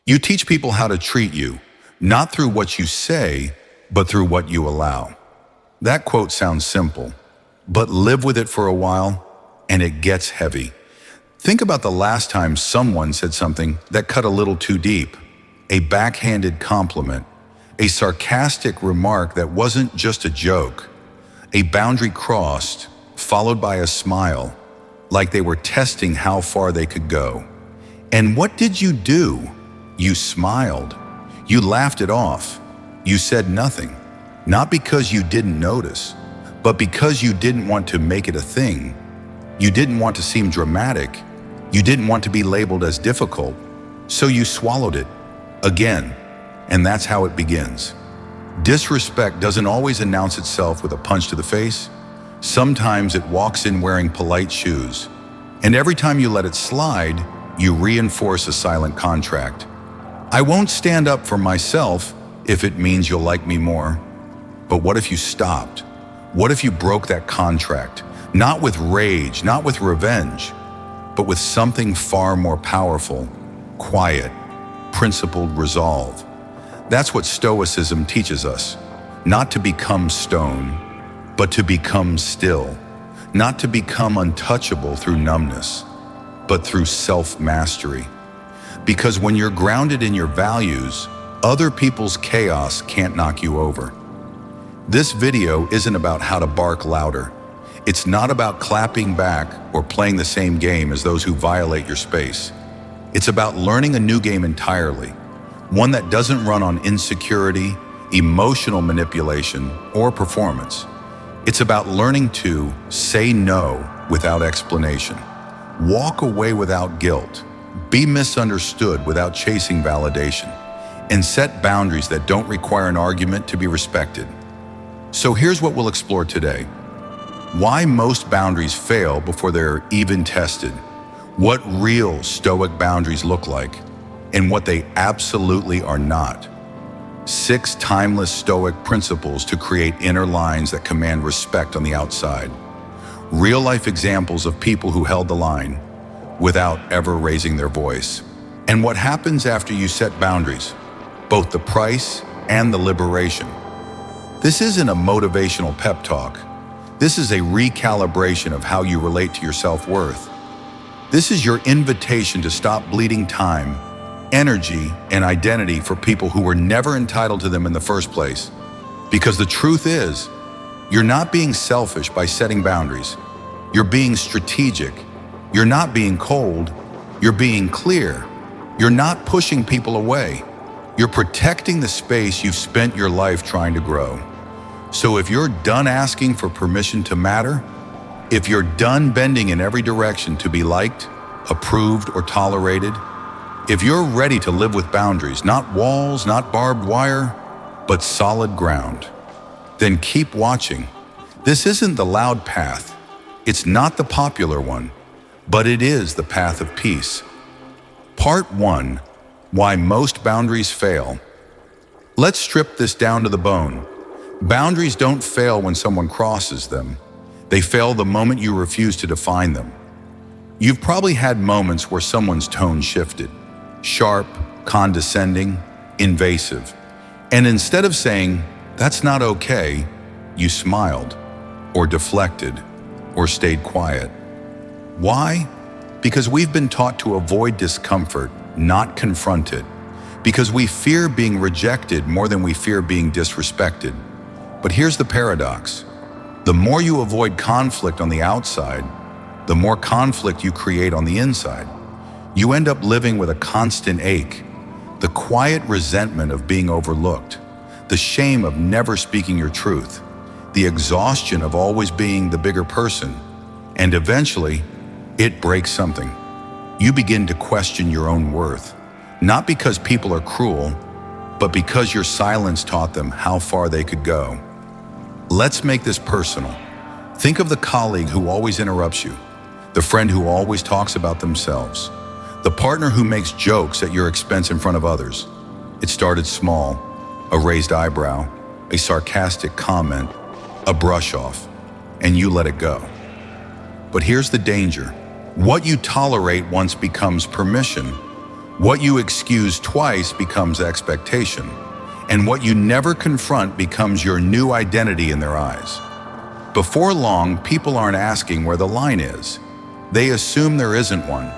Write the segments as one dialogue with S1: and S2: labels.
S1: You teach people how to treat you, not through what you say, but through what you allow. That quote sounds simple, but live with it for a while, and it gets heavy. Think about the last time someone said something that cut a little too deep. A backhanded compliment, a sarcastic remark that wasn't just a joke, a boundary crossed, followed by a smile, like they were testing how far they could go. And what did you do? You smiled. You laughed it off. You said nothing. Not because you didn't notice, but because you didn't want to make it a thing. You didn't want to seem dramatic. You didn't want to be labeled as difficult. So you swallowed it. Again. And that's how it begins. Disrespect doesn't always announce itself with a punch to the face. Sometimes it walks in wearing polite shoes. And every time you let it slide, you reinforce a silent contract. I won't stand up for myself if it means you'll like me more. But what if you stopped? What if you broke that contract? Not with rage, not with revenge, but with something far more powerful, quiet, principled resolve. That's what Stoicism teaches us. Not to become stone, but to become still. Not to become untouchable through numbness, but through self-mastery. Because when you're grounded in your values, other people's chaos can't knock you over. This video isn't about how to bark louder. It's not about clapping back or playing the same game as those who violate your space. It's about learning a new game entirely, one that doesn't run on insecurity, emotional manipulation, or performance. It's about learning to say no without explanation, walk away without guilt, be misunderstood without chasing validation, and set boundaries that don't require an argument to be respected. So here's what we'll explore today. Why most boundaries fail before they're even tested, what real Stoic boundaries look like, and what they absolutely are not. 6 timeless Stoic principles to create inner lines that command respect on the outside. Real-life examples of people who held the line without ever raising their voice. And what happens after you set boundaries, both the price and the liberation. This isn't a motivational pep talk. This is a recalibration of how you relate to your self-worth. This is your invitation to stop bleeding time, energy, and identity for people who were never entitled to them in the first place. Because the truth is, you're not being selfish by setting boundaries. You're being strategic. You're not being cold. You're being clear. You're not pushing people away. You're protecting the space you've spent your life trying to grow. So if you're done asking for permission to matter, if you're done bending in every direction to be liked, approved, or tolerated, if you're ready to live with boundaries, not walls, not barbed wire, but solid ground, then keep watching. This isn't the loud path. It's not the popular one, but it is the path of peace. Part 1, why most boundaries fail. Let's strip this down to the bone. Boundaries don't fail when someone crosses them. They fail the moment you refuse to define them. You've probably had moments where someone's tone shifted, sharp, condescending, invasive. And instead of saying, "That's not okay," you smiled, or deflected, or stayed quiet. Why? Because we've been taught to avoid discomfort, not confront it. Because we fear being rejected more than we fear being disrespected. But here's the paradox. The more you avoid conflict on the outside, the more conflict you create on the inside. You end up living with a constant ache, the quiet resentment of being overlooked, the shame of never speaking your truth, the exhaustion of always being the bigger person, and eventually, it breaks something. You begin to question your own worth, not because people are cruel, but because your silence taught them how far they could go. Let's make this personal. Think of the colleague who always interrupts you, the friend who always talks about themselves, the partner who makes jokes at your expense in front of others. It started small, a raised eyebrow, a sarcastic comment, a brush off, and you let it go. But here's the danger. What you tolerate once becomes permission. What you excuse twice becomes expectation, and what you never confront becomes your new identity in their eyes. Before long, people aren't asking where the line is. They assume there isn't one.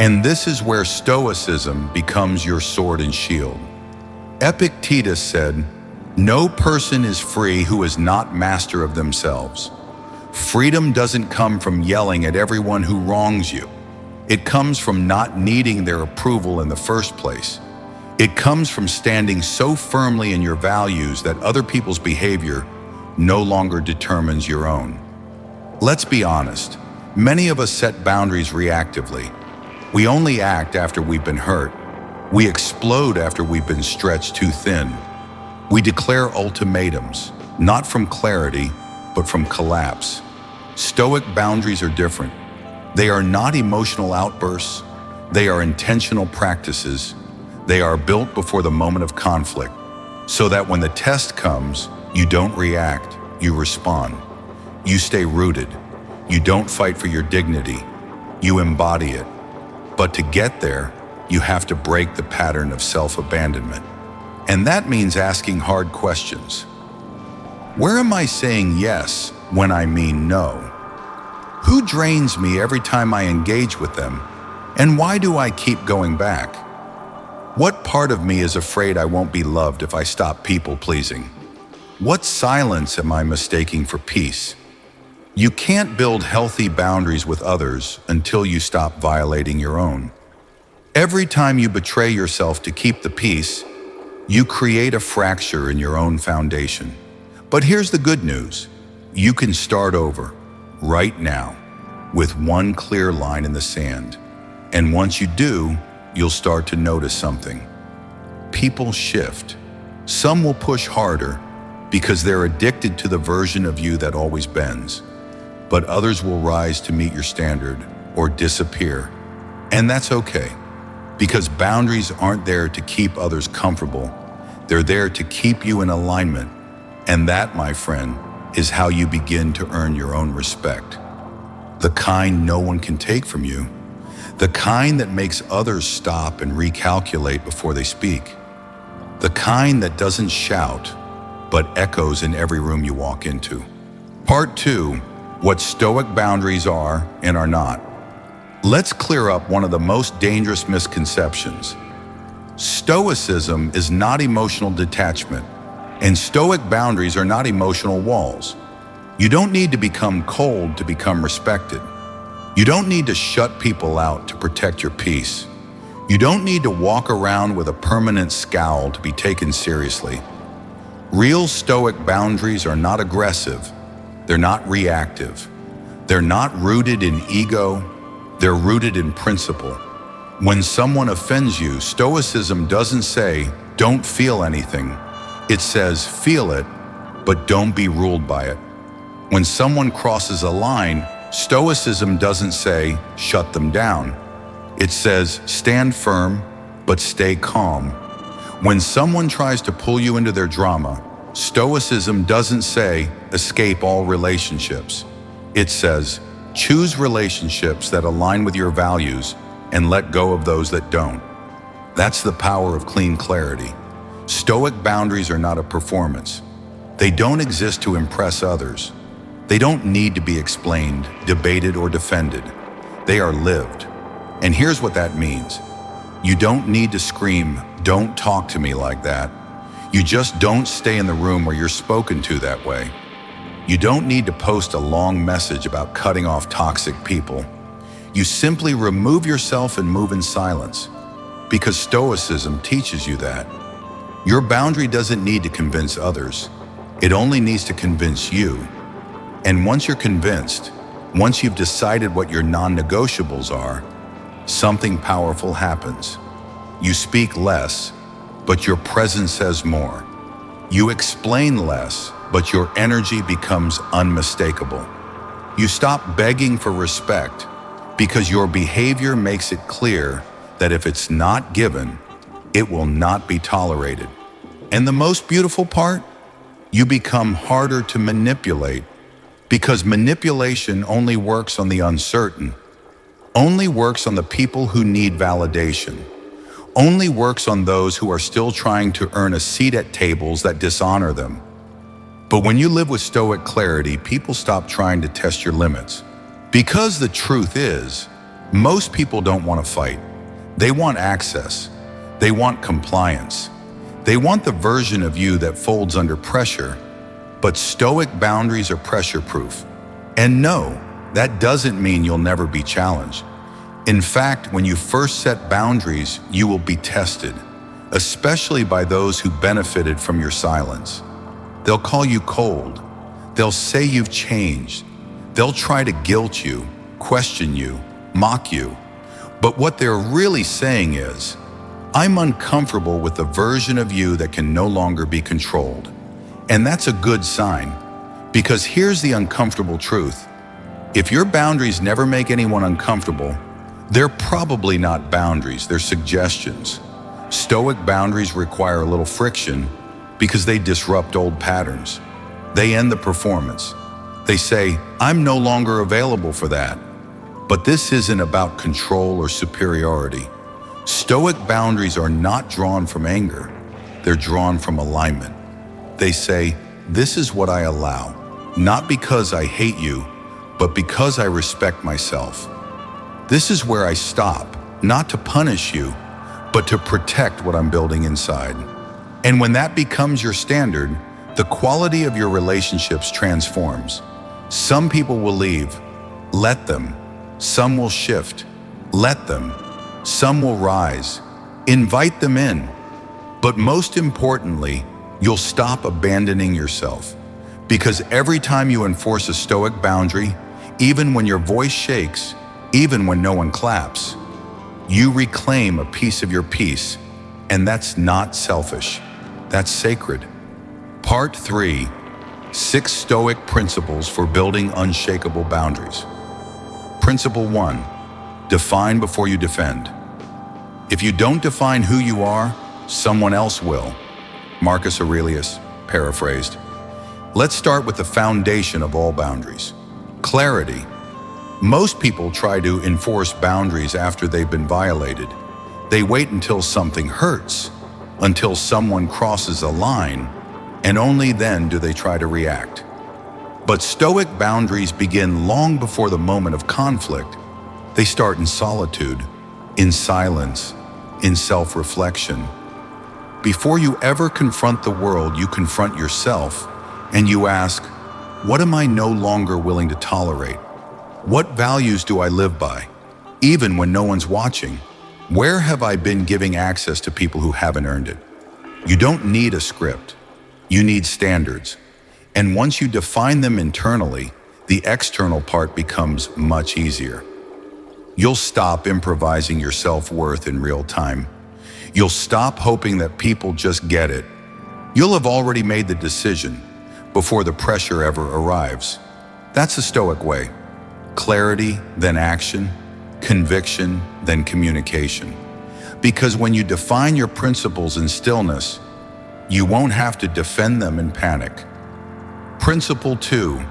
S1: And this is where Stoicism becomes your sword and shield. Epictetus said, "No person is free who is not master of themselves." Freedom doesn't come from yelling at everyone who wrongs you. It comes from not needing their approval in the first place. It comes from standing so firmly in your values that other people's behavior no longer determines your own. Let's be honest, many of us set boundaries reactively. We only act after we've been hurt. We explode after we've been stretched too thin. We declare ultimatums, not from clarity, but from collapse. Stoic boundaries are different. They are not emotional outbursts. They are intentional practices. They are built before the moment of conflict, so that when the test comes, you don't react, you respond. You stay rooted. You don't fight for your dignity. You embody it. But to get there, you have to break the pattern of self-abandonment. And that means asking hard questions. Where am I saying yes when I mean no? Who drains me every time I engage with them? And why do I keep going back? What part of me is afraid I won't be loved if I stop people-pleasing? What silence am I mistaking for peace? You can't build healthy boundaries with others until you stop violating your own. Every time you betray yourself to keep the peace, you create a fracture in your own foundation. But here's the good news. You can start over, right now, with one clear line in the sand. And once you do, you'll start to notice something. People shift. Some will push harder because they're addicted to the version of you that always bends. But others will rise to meet your standard or disappear. And that's okay, because boundaries aren't there to keep others comfortable. They're there to keep you in alignment. And that, my friend, is how you begin to earn your own respect. The kind no one can take from you. The kind that makes others stop and recalculate before they speak. The kind that doesn't shout, but echoes in every room you walk into. Part 2, what Stoic boundaries are and are not. Let's clear up one of the most dangerous misconceptions. Stoicism is not emotional detachment, and Stoic boundaries are not emotional walls. You don't need to become cold to become respected. You don't need to shut people out to protect your peace. You don't need to walk around with a permanent scowl to be taken seriously. Real Stoic boundaries are not aggressive. They're not reactive. They're not rooted in ego. They're rooted in principle. When someone offends you, Stoicism doesn't say, "Don't feel anything." It says, "Feel it, but don't be ruled by it." When someone crosses a line, Stoicism doesn't say, "Shut them down." It says, "Stand firm, but stay calm." When someone tries to pull you into their drama, Stoicism doesn't say, "Escape all relationships." It says, "Choose relationships that align with your values and let go of those that don't." That's the power of clean clarity. Stoic boundaries are not a performance. They don't exist to impress others. They don't need to be explained, debated, or defended. They are lived. And here's what that means. You don't need to scream, "Don't talk to me like that." You just don't stay in the room where you're spoken to that way. You don't need to post a long message about cutting off toxic people. You simply remove yourself and move in silence, because Stoicism teaches you that. Your boundary doesn't need to convince others. It only needs to convince you. And once you're convinced, once you've decided what your non-negotiables are, something powerful happens. You speak less, but your presence says more. You explain less, but your energy becomes unmistakable. You stop begging for respect because your behavior makes it clear that if it's not given, it will not be tolerated. And the most beautiful part? You become harder to manipulate, because manipulation only works on the uncertain, only works on the people who need validation. only works on those who are still trying to earn a seat at tables that dishonor them. But when you live with Stoic clarity, people stop trying to test your limits. Because the truth is, most people don't want to fight. They want access. They want compliance. They want the version of you that folds under pressure. But Stoic boundaries are pressure-proof. And no, that doesn't mean you'll never be challenged. In fact, when you first set boundaries, you will be tested, especially by those who benefited from your silence. They'll call you cold. They'll say you've changed. They'll try to guilt you, question you, mock you. But what they're really saying is, I'm uncomfortable with the version of you that can no longer be controlled. And that's a good sign, because here's the uncomfortable truth. If your boundaries never make anyone uncomfortable, they're probably not boundaries, they're suggestions. Stoic boundaries require a little friction because they disrupt old patterns. They end the performance. They say, I'm no longer available for that. But this isn't about control or superiority. Stoic boundaries are not drawn from anger. They're drawn from alignment. They say, this is what I allow, not because I hate you, but because I respect myself. This is where I stop, not to punish you, but to protect what I'm building inside. And when that becomes your standard, the quality of your relationships transforms. Some people will leave. Let them. Some will shift. Let them. Some will rise. Invite them in. But most importantly, you'll stop abandoning yourself. Because every time you enforce a Stoic boundary, even when your voice shakes, even when no one claps, you reclaim a piece of your peace, and that's not selfish. That's sacred. Part 3, 6 Stoic principles for building unshakable boundaries. Principle 1, define before you defend. If you don't define who you are, someone else will. Marcus Aurelius, paraphrased. Let's start with the foundation of all boundaries, clarity. Most people try to enforce boundaries after they've been violated. They wait until something hurts, until someone crosses a line, and only then do they try to react. But Stoic boundaries begin long before the moment of conflict. They start in solitude, in silence, in self-reflection. Before you ever confront the world, you confront yourself, and you ask, what am I no longer willing to tolerate? What values do I live by, even when no one's watching? Where have I been giving access to people who haven't earned it? You don't need a script. You need standards. And once you define them internally, the external part becomes much easier. You'll stop improvising your self-worth in real time. You'll stop hoping that people just get it. You'll have already made the decision before the pressure ever arrives. That's the Stoic way. Clarity, then action. Conviction, then communication. Because when you define your principles in stillness, you won't have to defend them in panic. Principle 2,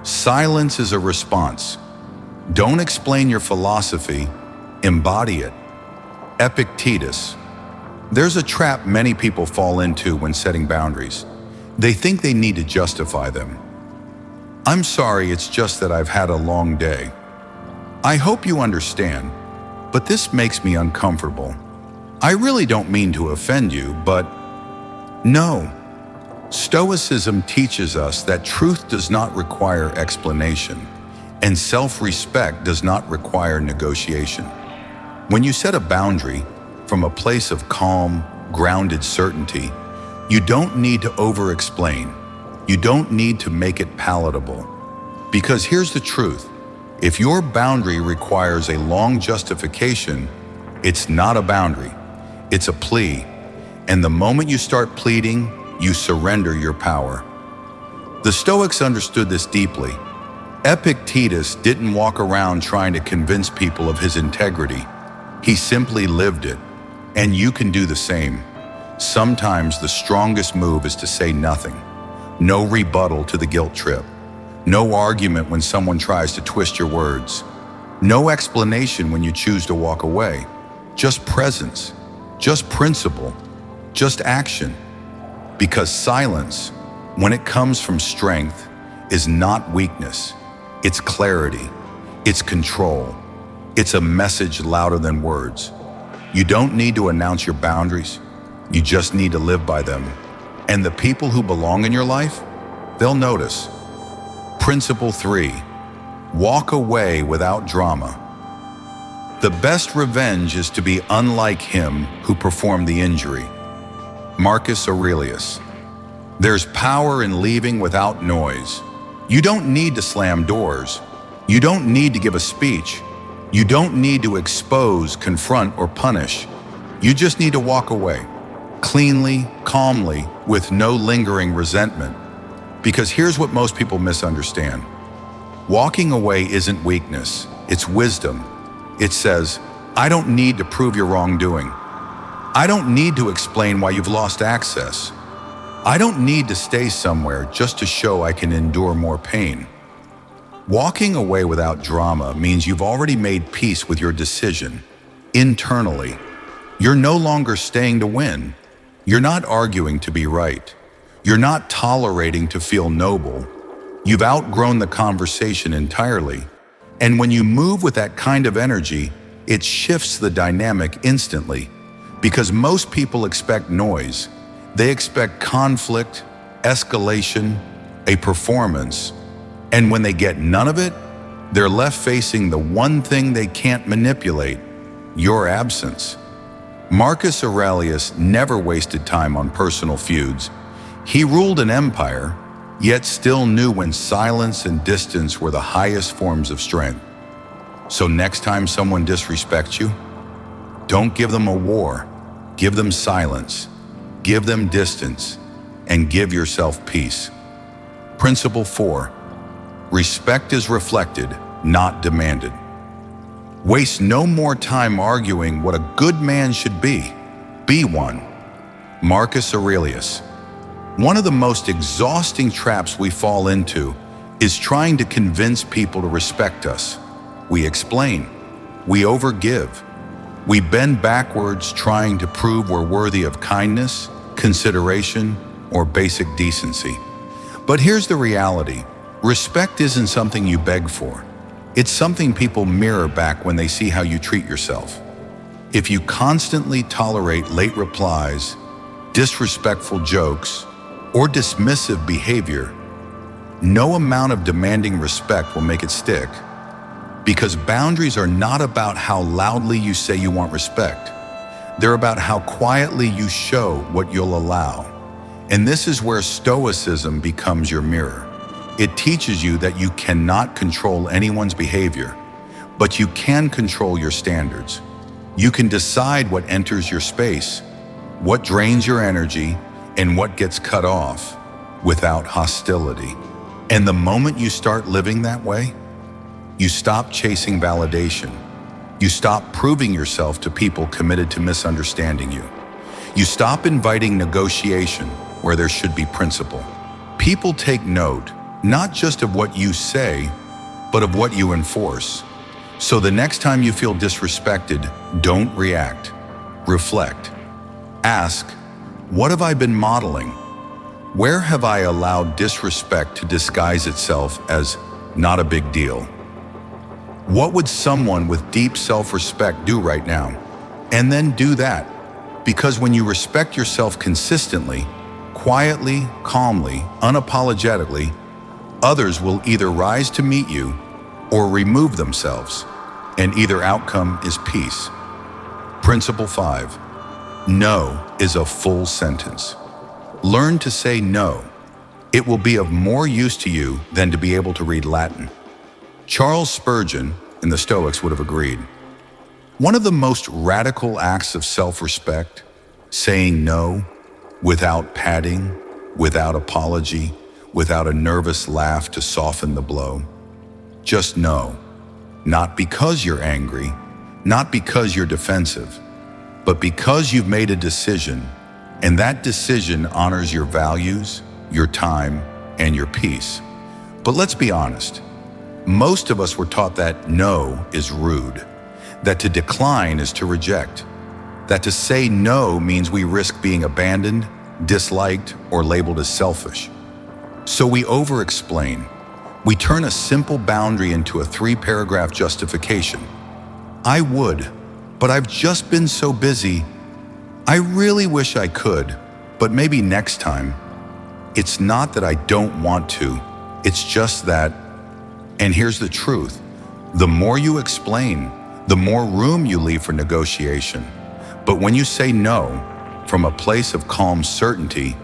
S1: silence is a response. Don't explain your philosophy, embody it. Epictetus. There's a trap many people fall into when setting boundaries. They think they need to justify them. I'm sorry, it's just that I've had a long day. I hope you understand, but this makes me uncomfortable. I really don't mean to offend you, but no. Stoicism teaches us that truth does not require explanation, and self-respect does not require negotiation. When you set a boundary from a place of calm, grounded certainty, you don't need to over-explain. You don't need to make it palatable. Because here's the truth. If your boundary requires a long justification, it's not a boundary. It's a plea. And the moment you start pleading, you surrender your power. The Stoics understood this deeply. Epictetus didn't walk around trying to convince people of his integrity. He simply lived it. And you can do the same. Sometimes the strongest move is to say nothing. No rebuttal to the guilt trip. No argument when someone tries to twist your words. No explanation when you choose to walk away. Just presence. just principle, just action. Because silence, when it comes from strength, is not weakness. It's clarity. It's control. It's a message louder than words. You don't need to announce your boundaries. You just need to live by them. And the people who belong in your life, they'll notice. Principle 3, walk away without drama. The best revenge is to be unlike him who performed the injury. Marcus Aurelius. There's power in leaving without noise. You don't need to slam doors. You don't need to give a speech. You don't need to expose, confront, or punish. You just need to walk away, cleanly, calmly, with no lingering resentment. Because here's what most people misunderstand. Walking away isn't weakness, it's wisdom. It says, I don't need to prove your wrongdoing. I don't need to explain why you've lost access. I don't need to stay somewhere just to show I can endure more pain. Walking away without drama means you've already made peace with your decision. Internally, you're no longer staying to win. You're not arguing to be right. You're not tolerating to feel noble. You've outgrown the conversation entirely. And when you move with that kind of energy, it shifts the dynamic instantly. Because most people expect noise. They expect conflict, escalation, a performance. And when they get none of it, they're left facing the one thing they can't manipulate, your absence. Marcus Aurelius never wasted time on personal feuds. He ruled an empire, yet still knew when silence and distance were the highest forms of strength. So next time someone disrespects you, don't give them a war. Give them silence. Give them distance. And give yourself peace. Principle 4. Respect is reflected, not demanded. Waste no more time arguing what a good man should be. Be one. Marcus Aurelius. One of the most exhausting traps we fall into is trying to convince people to respect us. We explain. We overgive. We bend backwards trying to prove we're worthy of kindness, consideration, or basic decency. But here's the reality. Respect isn't something you beg for. It's something people mirror back when they see how you treat yourself. If you constantly tolerate late replies, disrespectful jokes, or dismissive behavior, no amount of demanding respect will make it stick. Because boundaries are not about how loudly you say you want respect. They're about how quietly you show what you'll allow. And this is where Stoicism becomes your mirror. It teaches you that you cannot control anyone's behavior, but you can control your standards. You can decide what enters your space, what drains your energy, and what gets cut off without hostility. And the moment you start living that way, you stop chasing validation. You stop proving yourself to people committed to misunderstanding you. You stop inviting negotiation where there should be principle. People take note, not just of what you say, but of what you enforce. So the next time you feel disrespected, don't react. Reflect. Ask, what have I been modeling? Where have I allowed disrespect to disguise itself as not a big deal? What would someone with deep self-respect do right now? And then do that. Because when you respect yourself consistently, quietly, calmly, unapologetically, others will either rise to meet you or remove themselves, and either outcome is peace. Principle 5. No is a full sentence. Learn to say no. It will be of more use to you than to be able to read Latin. Charles Spurgeon and the Stoics would have agreed. One of the most radical acts of self-respect, saying no without padding, without apology, without a nervous laugh to soften the blow. Just no. Not because you're angry, not because you're defensive, but because you've made a decision, and that decision honors your values, your time, and your peace. But let's be honest. Most of us were taught that no is rude, that to decline is to reject. that to say no means we risk being abandoned, disliked, or labeled as selfish. So we over-explain. We turn a simple boundary into a 3-paragraph justification. I would, but I've just been so busy. I really wish I could, but maybe next time. It's not that I don't want to, it's just that, and here's the truth, the more you explain, the more room you leave for negotiation. But when you say no, from a place of calm certainty,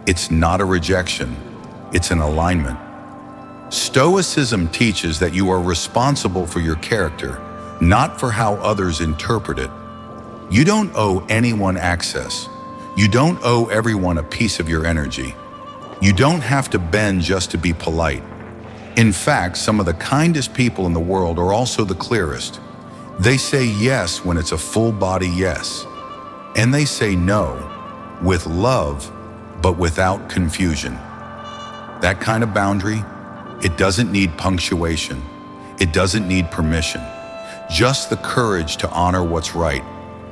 S1: it's not a rejection, it's an alignment. Stoicism teaches that you are responsible for your character, not for how others interpret it. You don't owe anyone access. You don't owe everyone a piece of your energy. You don't have to bend just to be polite. In fact, some of the kindest people in the world are also the clearest. They say yes when it's a full-body yes. And they say no, with love, but without confusion. That kind of boundary, it doesn't need punctuation. It doesn't need permission. Just the courage to honor what's right,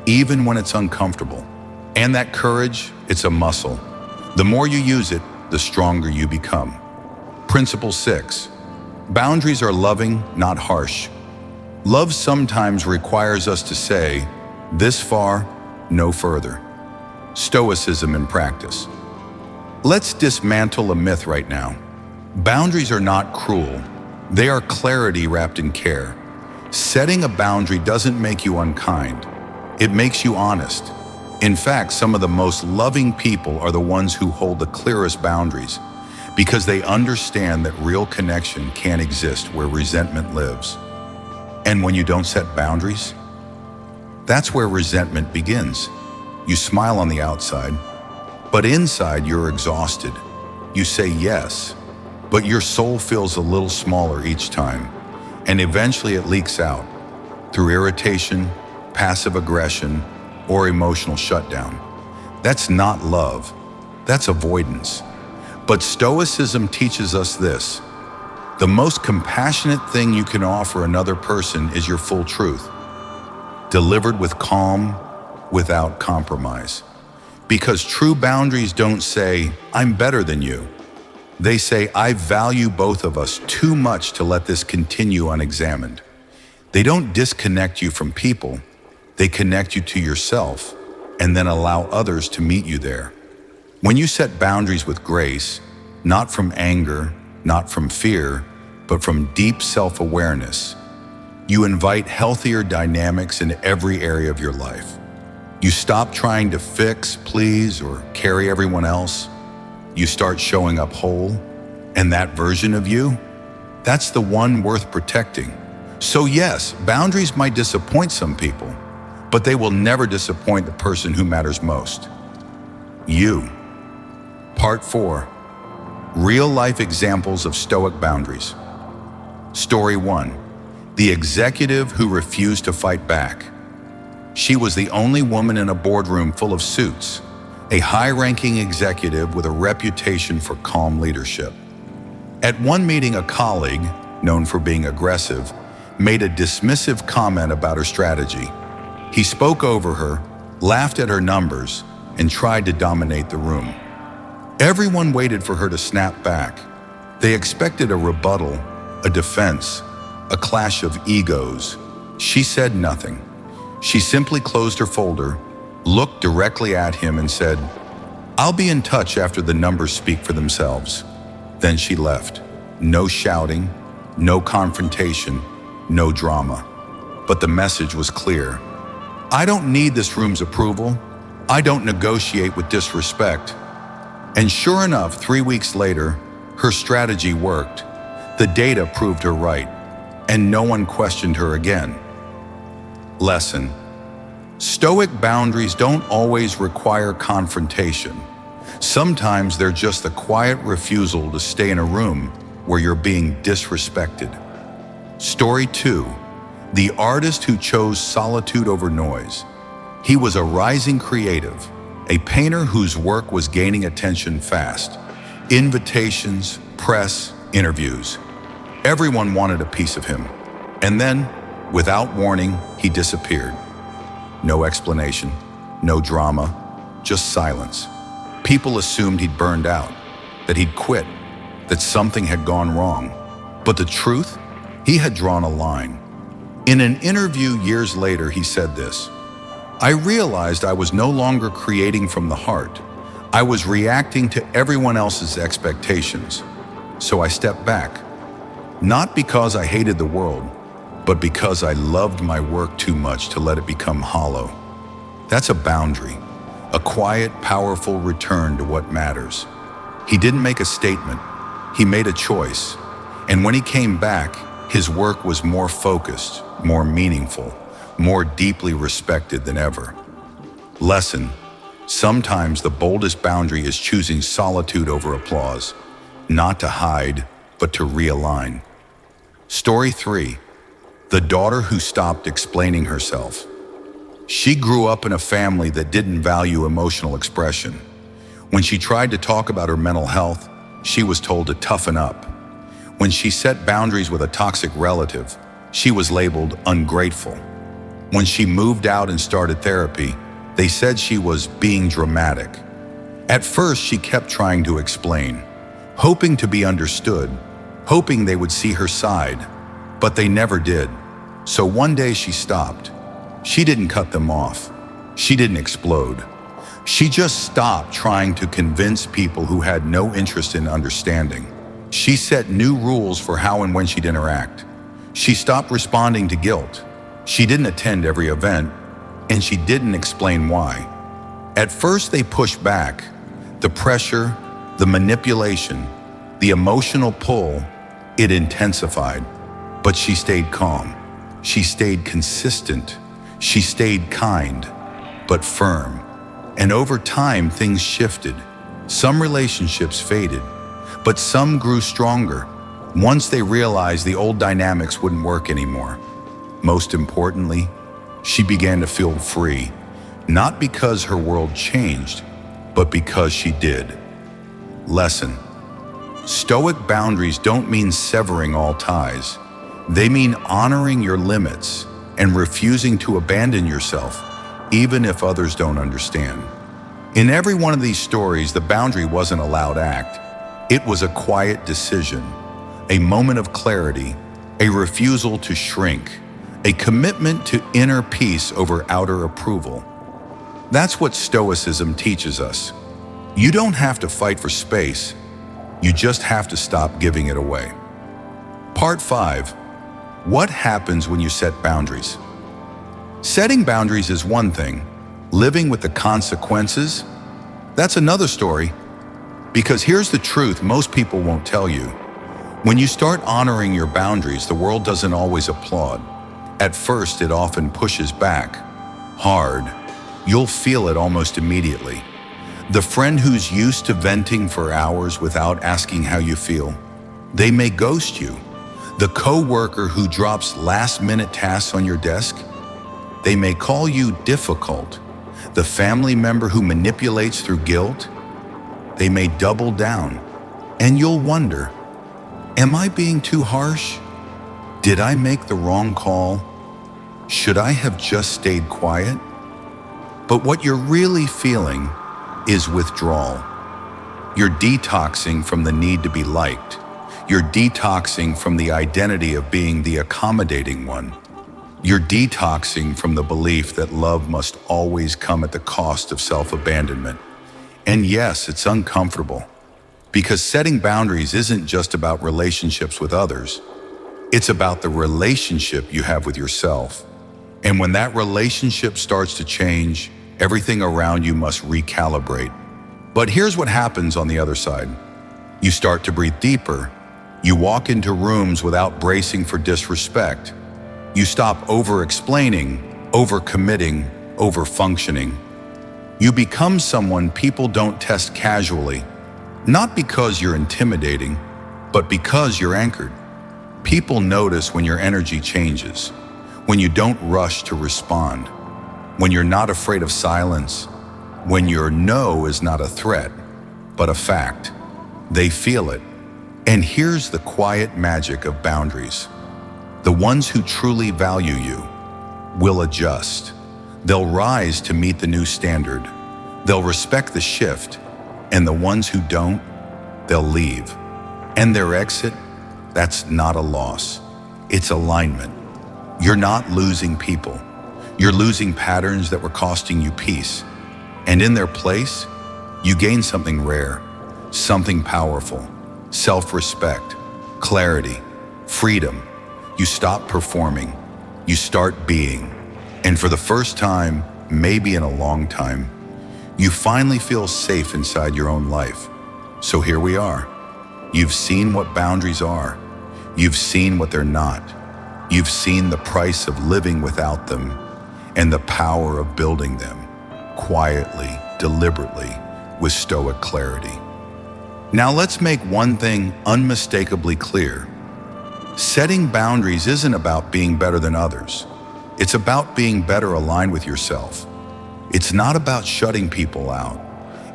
S1: even when it's uncomfortable. And that courage, it's a muscle. The more you use it, the stronger you become. Principle 6. Boundaries are loving, not harsh. Love sometimes requires us to say, this far, no further. Stoicism in practice. Let's dismantle a myth right now. Boundaries are not cruel. They are clarity wrapped in care. Setting a boundary doesn't make you unkind. It makes you honest. In fact, some of the most loving people are the ones who hold the clearest boundaries because they understand that real connection can't exist where resentment lives. And when you don't set boundaries, that's where resentment begins. You smile on the outside, but inside you're exhausted. You say yes, but your soul feels a little smaller each time, and eventually it leaks out through irritation, passive aggression, or emotional shutdown. That's not love, that's avoidance. But Stoicism teaches us this: the most compassionate thing you can offer another person is your full truth, delivered with calm, without compromise. Because true boundaries don't say, I'm better than you. They say, I value both of us too much to let this continue unexamined. They don't disconnect you from people, they connect you to yourself and then allow others to meet you there. When you set boundaries with grace, not from anger, not from fear, but from deep self-awareness, you invite healthier dynamics in every area of your life. You stop trying to fix, please, or carry everyone else. You start showing up whole, and that version of you, that's the one worth protecting. So yes, boundaries might disappoint some people, but they will never disappoint the person who matters most. You. Part 4. Real-life examples of Stoic boundaries. Story 1. The executive who refused to fight back. She was the only woman in a boardroom full of suits, a high-ranking executive with a reputation for calm leadership. At one meeting, a colleague, known for being aggressive, made a dismissive comment about her strategy. He spoke over her, laughed at her numbers, and tried to dominate the room. Everyone waited for her to snap back. They expected a rebuttal, a defense, a clash of egos. She said nothing. She simply closed her folder, looked directly at him and said, I'll be in touch after the numbers speak for themselves. Then she left. No shouting, no confrontation, no drama. But the message was clear. I don't need this room's approval. I don't negotiate with disrespect. And sure enough, 3 weeks later, her strategy worked. The data proved her right, and no one questioned her again. Lesson: Stoic boundaries don't always require confrontation. Sometimes they're just the quiet refusal to stay in a room where you're being disrespected. Story 2. The artist who chose solitude over noise. He was a rising creative, a painter whose work was gaining attention fast. Invitations, press, interviews. Everyone wanted a piece of him. And then, without warning, he disappeared. No explanation, No drama, just silence. People assumed he'd burned out, that he'd quit, that something had gone wrong. But the truth? He had drawn a line. In an interview years later, he said this: "I realized I was no longer creating from the heart. I was reacting to everyone else's expectations. So I stepped back. Not because I hated the world, but because I loved my work too much to let it become hollow." That's a boundary, a quiet, powerful return to what matters. He didn't make a statement, he made a choice. And when he came back, his work was more focused, more meaningful, more deeply respected than ever. Lesson: sometimes the boldest boundary is choosing solitude over applause, not to hide, but to realign. Story 3. The daughter who stopped explaining herself. She grew up in a family that didn't value emotional expression. When she tried to talk about her mental health, she was told to toughen up. When she set boundaries with a toxic relative, she was labeled ungrateful. When she moved out and started therapy, they said she was being dramatic. At first, she kept trying to explain, hoping to be understood, hoping they would see her side, but they never did. So one day she stopped. She didn't cut them off. She didn't explode. She just stopped trying to convince people who had no interest in understanding. She set new rules for how and when she'd interact. She stopped responding to guilt. She didn't attend every event, and she didn't explain why. At first, they pushed back. The pressure, the manipulation, the emotional pull, it intensified. But she stayed calm. She stayed consistent. She stayed kind, but firm. And over time, things shifted. Some relationships faded, but some grew stronger once they realized the old dynamics wouldn't work anymore. Most importantly, she began to feel free, not because her world changed, but because she did. Lesson: Stoic boundaries don't mean severing all ties. They mean honoring your limits and refusing to abandon yourself, even if others don't understand. In every one of these stories, the boundary wasn't a loud act. It was a quiet decision, a moment of clarity, a refusal to shrink, a commitment to inner peace over outer approval. That's what Stoicism teaches us. You don't have to fight for space. You just have to stop giving it away. Part 5. What happens when you set boundaries? Setting boundaries is one thing. Living with the consequences, that's another story. Because here's the truth most people won't tell you. When you start honoring your boundaries, the world doesn't always applaud. At first, it often pushes back. Hard. You'll feel it almost immediately. The friend who's used to venting for hours without asking how you feel, they may ghost you. The coworker who drops last-minute tasks on your desk, they may call you difficult. The family member who manipulates through guilt, they may double down. And you'll wonder, am I being too harsh? Did I make the wrong call? Should I have just stayed quiet? But what you're really feeling is withdrawal. You're detoxing from the need to be liked. You're detoxing from the identity of being the accommodating one. You're detoxing from the belief that love must always come at the cost of self-abandonment. And yes, it's uncomfortable, because setting boundaries isn't just about relationships with others. It's about the relationship you have with yourself. And when that relationship starts to change, everything around you must recalibrate. But here's what happens on the other side. You start to breathe deeper. You walk into rooms without bracing for disrespect. You stop over-explaining, over-committing, over-functioning. You become someone people don't test casually, not because you're intimidating, but because you're anchored. People notice when your energy changes, when you don't rush to respond, when you're not afraid of silence, when your no is not a threat, but a fact. They feel it. And here's the quiet magic of boundaries. The ones who truly value you will adjust. They'll rise to meet the new standard. They'll respect the shift, and the ones who don't, they'll leave. And their exit, that's not a loss. It's alignment. You're not losing people. You're losing patterns that were costing you peace. And in their place, you gain something rare, something powerful, self-respect, clarity, freedom. You stop performing. You start being. And for the first time, maybe in a long time, you finally feel safe inside your own life. So here we are. You've seen what boundaries are. You've seen what they're not. You've seen the price of living without them and the power of building them quietly, deliberately, with Stoic clarity. Now let's make one thing unmistakably clear. Setting boundaries isn't about being better than others. It's about being better aligned with yourself. It's not about shutting people out.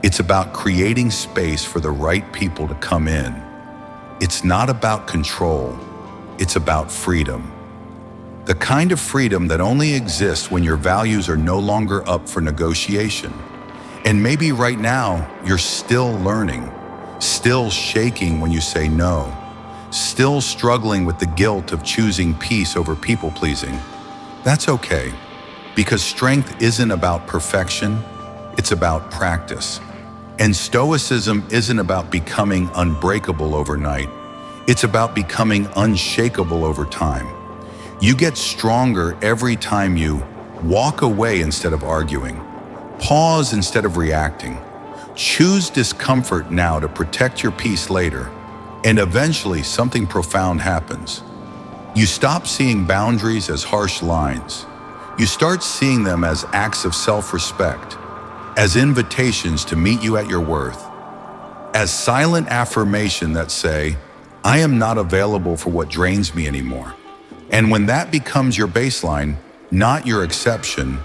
S1: It's about creating space for the right people to come in. It's not about control. It's about freedom. The kind of freedom that only exists when your values are no longer up for negotiation. And maybe right now, you're still learning, still shaking when you say no, still struggling with the guilt of choosing peace over people-pleasing. That's okay, because strength isn't about perfection, it's about practice. And Stoicism isn't about becoming unbreakable overnight, it's about becoming unshakable over time. You get stronger every time you walk away instead of arguing, pause instead of reacting, choose discomfort now to protect your peace later, and eventually something profound happens. You stop seeing boundaries as harsh lines. You start seeing them as acts of self-respect, as invitations to meet you at your worth, as silent affirmation that say, I am not available for what drains me anymore. And when that becomes your baseline, not your exception,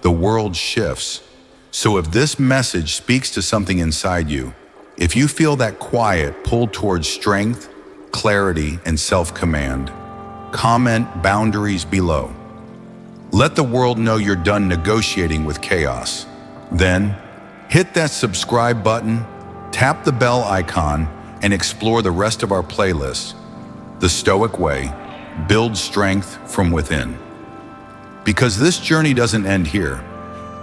S1: the world shifts. So if this message speaks to something inside you, if you feel that quiet pull towards strength, clarity, and self-command, comment boundaries below. Let the world know you're done negotiating with chaos. Then, hit that subscribe button, tap the bell icon, and explore the rest of our playlist. The Stoic Way. Build strength from within. Because this journey doesn't end here.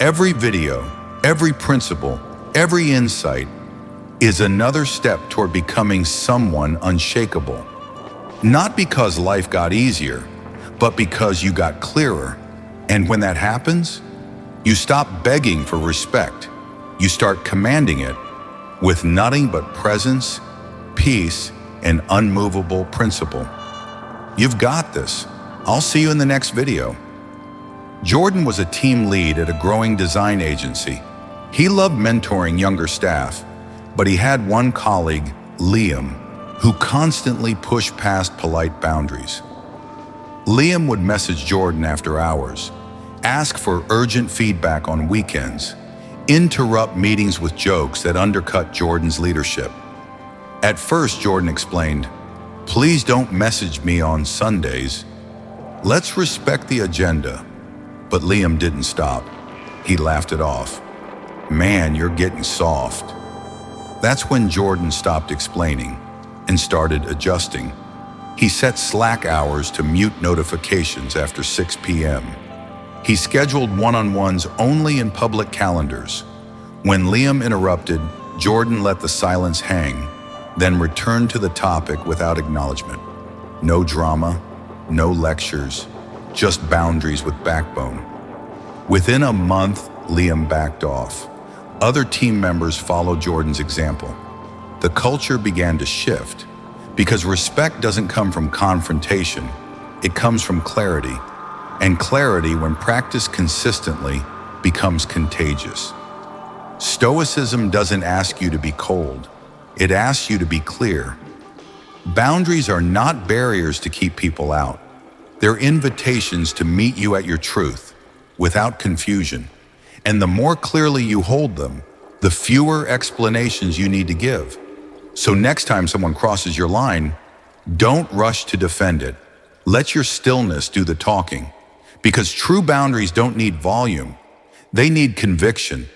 S1: Every video, every principle, every insight is another step toward becoming someone unshakable. Not because life got easier, but because you got clearer. And when that happens, you stop begging for respect. You start commanding it with nothing but presence, peace, and unmovable principle. You've got this. I'll see you in the next video. Jordan was a team lead at a growing design agency. He loved mentoring younger staff, but he had one colleague, Liam, who constantly pushed past polite boundaries. Liam would message Jordan after hours, ask for urgent feedback on weekends, interrupt meetings with jokes that undercut Jordan's leadership. At first, Jordan explained, "Please don't message me on Sundays. Let's respect the agenda." But Liam didn't stop. He laughed it off. "Man, you're getting soft." That's when Jordan stopped explaining and started adjusting. He set Slack hours to mute notifications after 6 p.m. He scheduled one-on-ones only in public calendars. When Liam interrupted, Jordan let the silence hang, then returned to the topic without acknowledgement. No drama, no lectures, just boundaries with backbone. Within a month, Liam backed off. Other team members followed Jordan's example. The culture began to shift because respect doesn't come from confrontation, it comes from clarity. And clarity, when practiced consistently, becomes contagious. Stoicism doesn't ask you to be cold. It asks you to be clear. Boundaries are not barriers to keep people out. They're invitations to meet you at your truth, without confusion. And the more clearly you hold them, the fewer explanations you need to give. So next time someone crosses your line, don't rush to defend it. Let your stillness do the talking. Because true boundaries don't need volume, they need conviction.